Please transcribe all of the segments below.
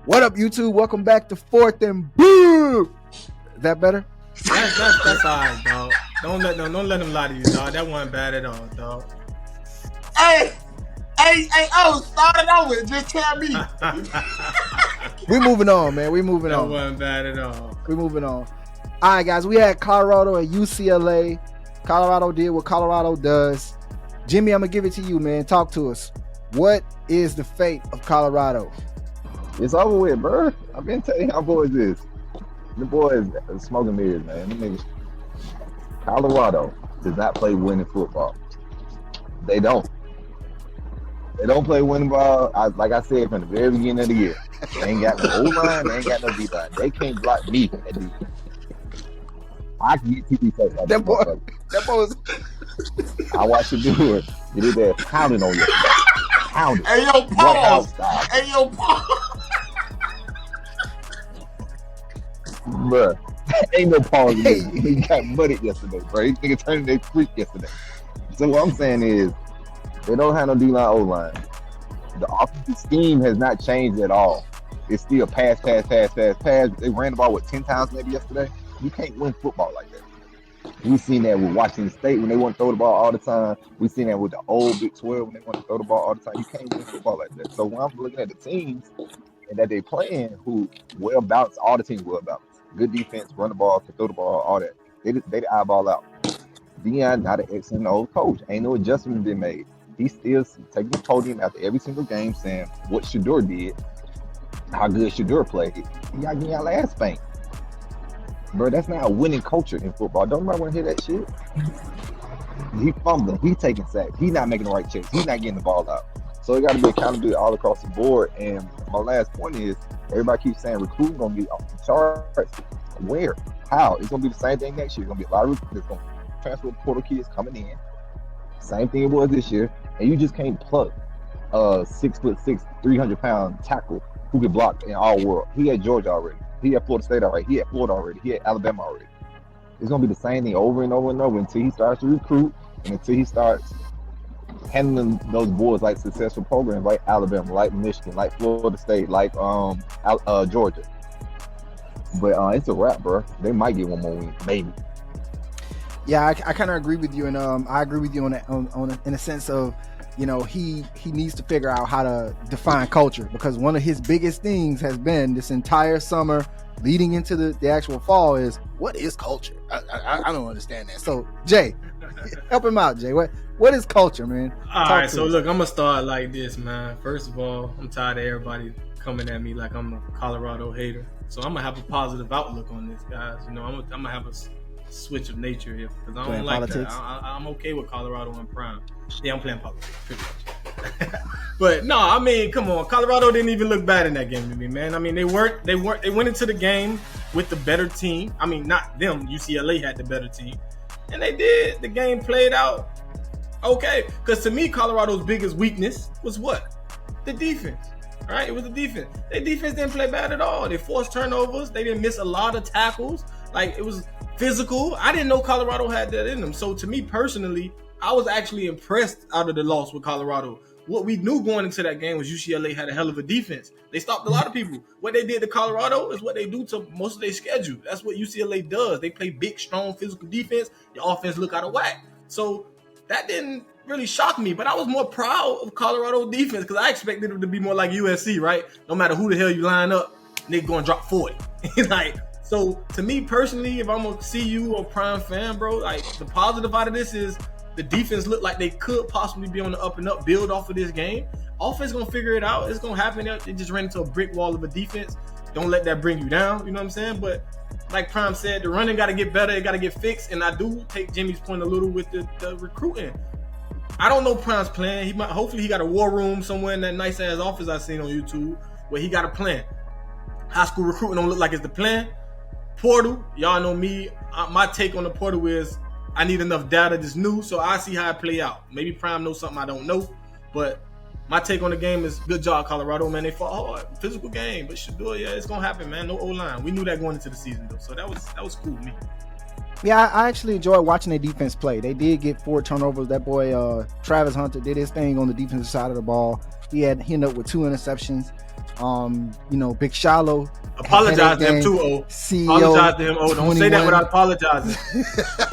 What up, YouTube? Welcome back to Fourth and Blurrrr. Is that better? That's all right, dog. Don't let them lie to you, dog. That wasn't bad at all, dog. Hey, start it over. Just tell me. We moving on, man. We moving on. That wasn't bad at all. We moving on. All right, guys. We had Colorado at UCLA. Colorado did what Colorado does. Jimmy, I'm gonna give it to you, man. Talk to us. What is the fate of Colorado? It's over with, bro. I've been telling y'all boys this. The boys are smoking mirrors, man. Them niggas. Colorado does not play winning football. They don't. They don't play winning ball. Like I said from the very beginning of the year, they ain't got no O-line, they ain't got no D-line. They can't block me at D. I can get TV safe. That boy was... I watched you do it. You did that pounding on you. Pounding. Hey, yo, pause. Hey, yo, pause. Bruh, ain't no pause. Hey. He got muddied yesterday, bro. He nigga turned their freak yesterday. So what I'm saying is, they don't have no D-line, O-line. The offensive scheme has not changed at all. It's still pass. They ran the ball, 10 times maybe yesterday? You can't win football like that. We've seen that with Washington State when they want to throw the ball all the time. We've seen that with the old Big 12 when they want to throw the ball all the time. You can't win football like that. So when I'm looking at the teams and that they playing, who well balanced, all the teams well balanced. Good defense, run the ball, can throw the ball, all that. They eyeball out. Deions not an excellent old coach. Ain't no adjustment been made. He's still taking the podium after every single game saying what Shedeur did, how good Shedeur played. He got getting y'all ass spanked. Bro, that's not a winning culture in football. Don't nobody want to hear that shit. He fumbling. He taking sacks. He not making the right checks. He's not getting the ball out. So it got to be accountability all across the board. And my last point is, everybody keeps saying recruiting going to be off the charts. Where? How? It's going to be the same thing next year. It's going to be a lot of recruits. There's going to transfer portal kids coming in. Same thing it was this year. And you just can't pluck a 6'6", 300-pound tackle who can block in all world. He had Georgia already. He had Florida State already. He had Florida already. He had Alabama already. It's going to be the same thing over and over and over until he starts to recruit and until he starts handling those boys like successful programs like Alabama, like Michigan, like Florida State, like Georgia. But it's a wrap, bro. They might get one more win, maybe. Yeah, I kind of agree with you, and I agree with you on that, in a sense of, you know, he needs to figure out how to define culture, because one of his biggest things has been this entire summer leading into the actual fall is, what is culture? I don't understand that. So Jay, help him out, Jay. What is culture, man? All right, so look, I'm gonna start like this, man. First of all, I'm tired of everybody coming at me like I'm a Colorado hater. So I'm gonna have a positive outlook on this, guys. You know, I'm gonna have a switch of nature here, because I don't like politics. That. I'm okay with Colorado and Prime. Yeah, I'm playing politics pretty much. But no, I mean, come on, Colorado didn't even look bad in that game to me, man. I mean, they went into the game with the better team. I mean, not them. UCLA had the better team, and they did. The game played out okay, because to me, Colorado's biggest weakness was what? The defense. Right? It was the defense. Their defense didn't play bad at all. They forced turnovers. They didn't miss a lot of tackles. Like, it was physical. I didn't know Colorado had that in them. So to me personally, I was actually impressed out of the loss with Colorado. What we knew going into that game was UCLA had a hell of a defense. They stopped a lot of people. What they did to Colorado is what they do to most of their schedule. That's what UCLA does. They play big, strong, physical defense. The offense look out of whack. So that didn't really shock me, but I was more proud of Colorado defense because I expected them to be more like USC, right? No matter who the hell you line up, they're going to drop 40. Like, so to me personally, if I'm a CU or Prime fan, bro, like the positive out of this is the defense looked like they could possibly be on the up and up, build off of this game. Offense going to figure it out. It's going to happen. They just ran into a brick wall of a defense. Don't let that bring you down. You know what I'm saying? But like Prime said, the running got to get better. It got to get fixed. And I do take Jimmy's point a little with the recruiting. I don't know Prime's plan. Hopefully he got a war room somewhere in that nice ass office I seen on YouTube where he got a plan. High school recruiting don't look like it's the plan. Portal, y'all know me. My take on the portal is I need enough data that's new, so I see how it play out. Maybe Prime knows something I don't know, but my take on the game is good job, Colorado, man. They fought hard, physical game, but Shedeur, yeah, it's gonna happen, man. No O-line. We knew that going into the season though, so that was cool to me. Yeah, I actually enjoyed watching their defense play. They did get 4 turnovers. That boy Travis Hunter did his thing on the defensive side of the ball. He ended up with 2 interceptions. Big Shallow. Apologize to him too, O. CEO, apologize to him, O. Don't say that without apologizing.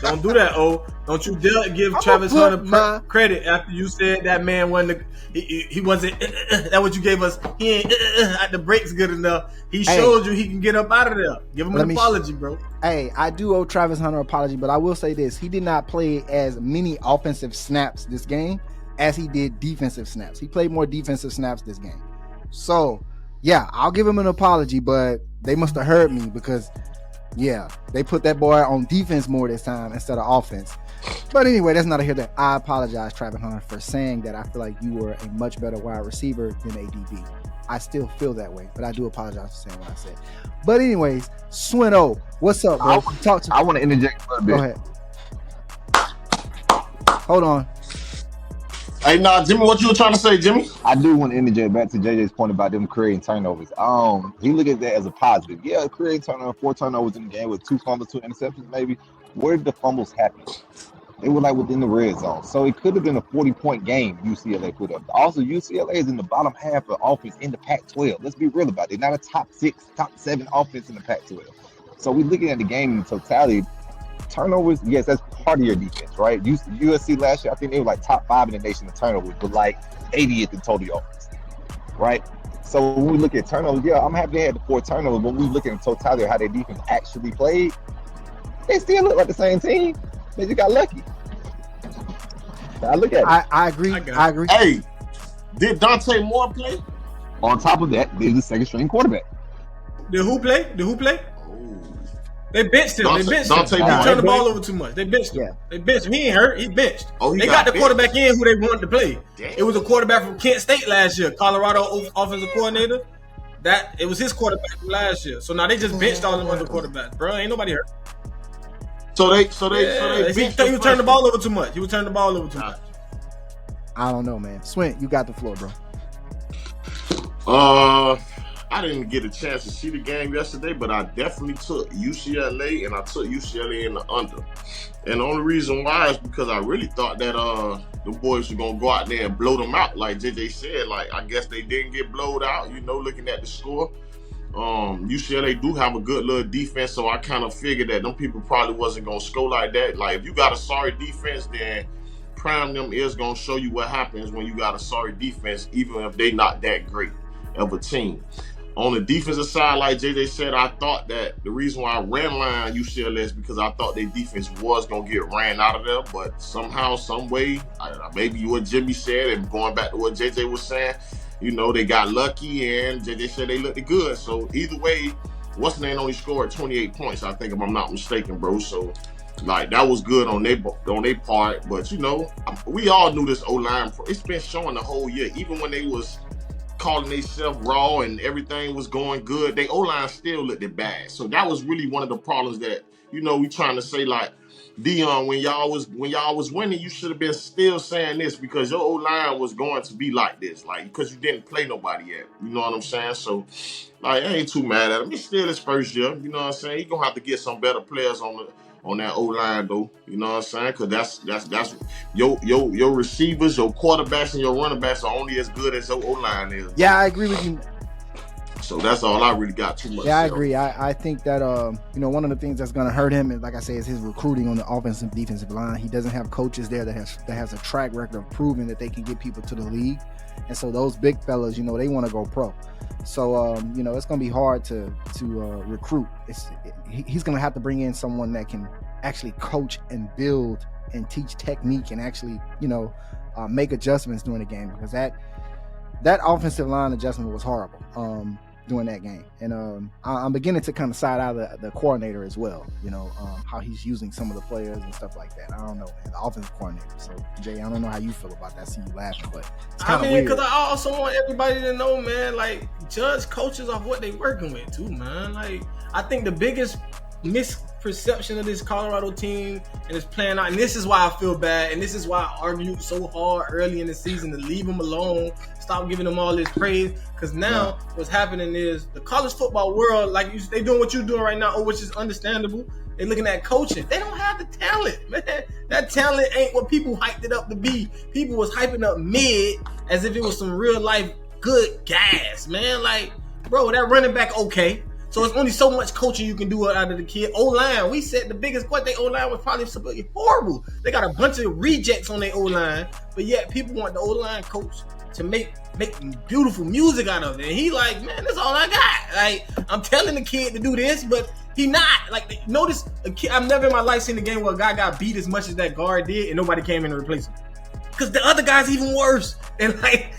Don't do that, O. Don't you dare give Travis Hunter credit after you said that man wasn't. He wasn't. That what you gave us. He ain't at the breaks good enough. He showed you he can get up out of there. Give him an apology, bro. Hey, I do owe Travis Hunter an apology, but I will say this: he did not play as many offensive snaps this game as he did defensive snaps. He played more defensive snaps this game. So, yeah, I'll give him an apology, but they must have heard me because, yeah, they put that boy on defense more this time instead of offense. But anyway, that's not a here that I apologize, Travis Hunter, for saying that I feel like you were a much better wide receiver than ADB. I still feel that way, but I do apologize for saying what I said. But anyways, Swino, what's up, bro? I want to interject a little bit. Go ahead. Hold on. Hey, Jimmy, what you were trying to say, Jimmy? I do want to interject back to JJ's point about them creating turnovers. He look at that as a positive. Yeah, creating turnovers, 4 turnovers in the game with 2 fumbles, 2 interceptions, maybe. Where did the fumbles happen? They were like within the red zone. So it could have been a 40-point game UCLA put up. Also, UCLA is in the bottom half of offense in the Pac-12. Let's be real about it. They're not a top 6, top 7 offense in the Pac-12. So we're looking at the game in totality. Turnovers, yes, that's part of your defense, right? USC last year, I think they were like top 5 in the nation in turnovers, but like 80th in total offense, right? So when we look at turnovers, yeah, I'm happy they had the 4 turnovers, but when we look at the totality of how their defense actually played, they still look like the same team. They just got lucky. I look at it. I agree. I agree. Hey, did Dante Moore play? On top of that, they're the second string quarterback. Did who play? They benched him. He turned the ball over too much. They benched him. Yeah. They benched him. He ain't hurt. He benched. They got the quarterback in who they wanted to play. Damn. It was a quarterback from Kent State last year, Colorado offensive coordinator. It was his quarterback from last year. So now they just benched all them other quarterbacks, bro. Ain't nobody hurt. So they he was turning the ball over too much. I don't know, man. Swint, you got the floor, bro. I didn't get a chance to see the game yesterday, but I definitely took UCLA, and I took UCLA in the under. And the only reason why is because I really thought that the boys were gonna go out there and blow them out, like JJ said. Like, I guess they didn't get blowed out, looking at the score. UCLA do have a good little defense, so I kind of figured that them people probably wasn't gonna score like that. Like, if you got a sorry defense, then Prime them is gonna show you what happens when you got a sorry defense, even if they not that great of a team. On the defensive side, like JJ said, I thought that the reason why I ran line UCLA is because I thought their defense was going to get ran out of there. But somehow, some way, maybe what Jimmy said, and going back to what JJ was saying, they got lucky, and JJ said they looked good. So either way, what's the name only scored 28 points, I think, if I'm not mistaken, bro. So, like, that was good on their part. But, we all knew this O-line. It's been showing the whole year, even when they was calling themselves raw and everything was going good, they O-line still looked bad. So that was really one of the problems that, we trying to say, like, Deions, when y'all was winning, you should have been still saying this, because your O-line was going to be like this, like, because you didn't play nobody yet. You know what I'm saying? So, like, I ain't too mad at him. It's still his first year. You know what I'm saying? He's gonna have to get some better players on that O-line, though. You know what I'm saying? Because that's your receivers, your quarterbacks, and your running backs are only as good as your O-line is. Yeah, I agree with you. So that's all I really got too much. Yeah, I agree. I think that one of the things that's going to hurt him is, like I say, is his recruiting on the offensive and defensive line. He doesn't have coaches there that has a track record of proving that they can get people to the league. And so those big fellas, they want to go pro. So it's going to be hard to recruit. He's going to have to bring in someone that can actually coach and build and teach technique and actually make adjustments during the game, because that offensive line adjustment was horrible during that game. And I'm beginning to kind of side out the coordinator as well, how he's using some of the players and stuff like that. I don't know, man, the offensive coordinator. So, Jay, I don't know how you feel about that. I see you laughing, but it's kind of weird. Because I also want everybody to know, man, like, judge coaches off what they working with too, man. Like, I think the biggest misperception of this Colorado team and it's playing out, and this is why I feel bad, and this is why I argued so hard early in the season to leave them alone, stop giving them all this praise, because now what's happening is the college football world, like, they doing what you're doing right now, which is understandable. They're looking at coaching. They don't have the talent, man. That talent ain't what people hyped it up to be. People was hyping up mid as if it was some real life good gas, man. Like, bro, that running back okay. So it's only so much coaching you can do out of the kid. O-line, we said the biggest question, they O-line was probably horrible. They got a bunch of rejects on their O-line, but yet people want the O-line coach to make beautiful music out of it. And he like, man, that's all I got. Like, I'm telling the kid to do this, but he not. Like, notice, a kid, I've never in my life seen a game where a guy got beat as much as that guard did and nobody came in to replace him. Because the other guy's even worse. And like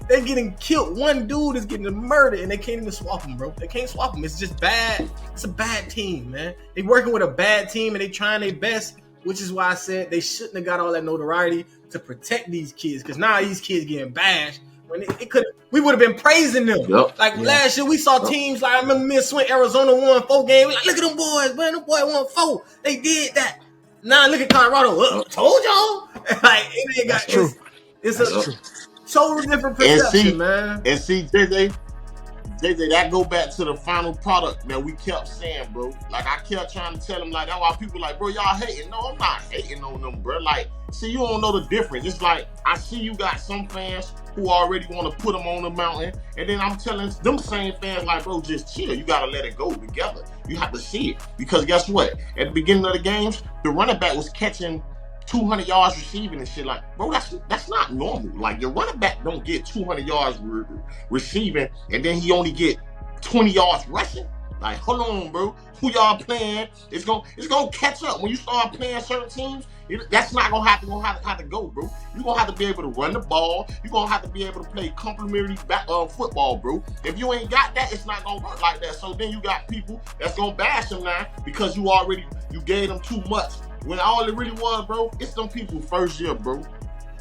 they're getting killed. One dude is getting murdered and they can't even swap him, bro. They can't swap him. It's just bad. It's a bad team, man. They working with a bad team and they trying their best, which is why I said they shouldn't have got all that notoriety to protect these kids. Because now these kids getting bashed. When it could, we would have been praising them. Yep. Last year, we saw teams like, I remember me and Swin, Arizona won 4 games. Like, look at them boys, man. Them boys won 4. They did that. Now look at Colorado. Told y'all. Like, it ain't got true. It's a totally different perception, man. And see, JJ, that go back to the final product that we kept saying, bro. Like, I kept trying to tell them, like, that's why people like, bro, y'all hating. No, I'm not hating on them, bro. Like, see, you don't know the difference. It's like, I see you got some fans who already want to put them on the mountain, and then I'm telling them same fans, like, bro, just chill. You got to let it go together. You have to see it. Because guess what? At the beginning of the games, the running back was catching 200 yards receiving and shit. Like, bro, that's not normal. Like, your running back don't get 200 yards receiving and then he only get 20 yards rushing. Like, hold on, bro. Who y'all playing? It's gonna catch up when you start playing certain teams. That's not gonna have to go, bro. You're gonna have to be able to run the ball. You're gonna have to be able to play complementary football, bro. If you ain't got that, it's not gonna work like that. So then you got people that's gonna bash them now because you gave them too much. When all it really was, bro, it's them people first year, bro.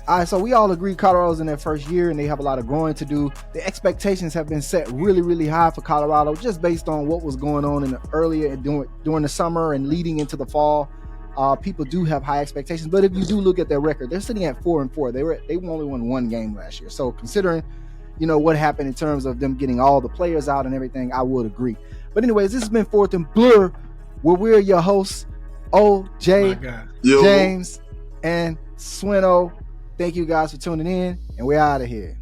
All right, so we all agree Colorado's in their first year and they have a lot of growing to do. The expectations have been set really, really high for Colorado just based on what was going on in the earlier during the summer and leading into the fall. People do have high expectations, but if you do look at their record, they're sitting at 4-4. They only won 1 game last year. So considering, what happened in terms of them getting all the players out and everything, I would agree. But anyways, this has been Fourth and Blurrrr, where we're your hosts, OJ, James, and Swino. Thank you guys for tuning in, and we're out of here.